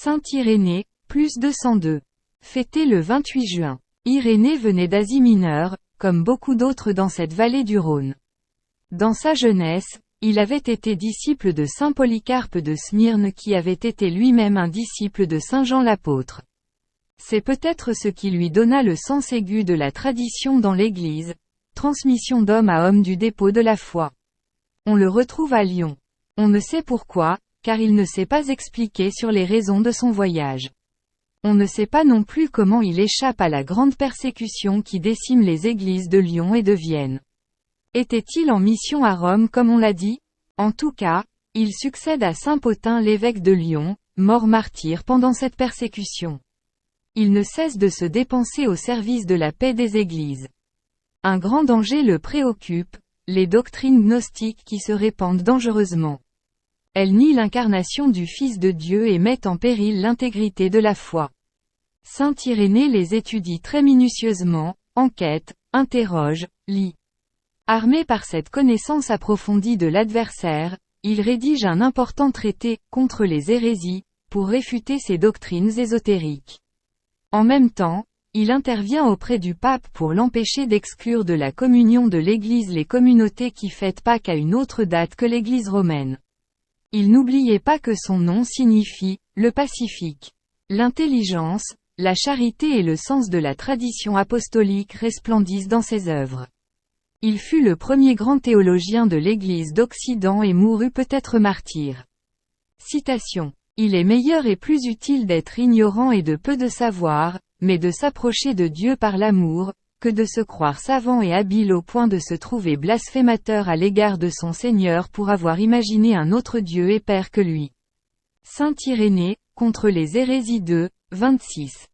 Saint Irénée, plus 202. Fêté le 28 juin. Irénée venait d'Asie mineure, comme beaucoup d'autres dans cette vallée du Rhône. Dans sa jeunesse, il avait été disciple de saint Polycarpe de Smyrne qui avait été lui-même un disciple de saint Jean l'apôtre. C'est peut-être ce qui lui donna le sens aigu de la tradition dans l'Église, transmission d'homme à homme du dépôt de la foi. On le retrouve à Lyon. On ne sait pourquoi, car il ne s'est pas expliqué sur les raisons de son voyage. On ne sait pas non plus comment il échappe à la grande persécution qui décime les églises de Lyon et de Vienne. Était-il en mission à Rome comme on l'a dit? En tout cas, il succède à saint Pothin l'évêque de Lyon, mort martyr pendant cette persécution. Il ne cesse de se dépenser au service de la paix des églises. Un grand danger le préoccupe, les doctrines gnostiques qui se répandent dangereusement. Elles nient l'incarnation du Fils de Dieu et mettent en péril l'intégrité de la foi. Saint Irénée les étudie très minutieusement, enquête, interroge, lit. Armé par cette connaissance approfondie de l'adversaire, il rédige un important traité contre les hérésies, pour réfuter ces doctrines ésotériques. En même temps, il intervient auprès du pape pour l'empêcher d'exclure de la communion de l'Église les communautés qui fêtent Pâques à une autre date que l'Église romaine. Il n'oubliait pas que son nom signifie « le pacifique ». L'intelligence, la charité et le sens de la tradition apostolique resplendissent dans ses œuvres. Il fut le premier grand théologien de l'Église d'Occident et mourut peut-être martyr. Citation. Il est meilleur et plus utile d'être ignorant et de peu de savoir, mais de s'approcher de Dieu par l'amour, que de se croire savant et habile au point de se trouver blasphémateur à l'égard de son Seigneur pour avoir imaginé un autre Dieu et Père que lui. Saint Irénée, contre les hérésies 2, 26.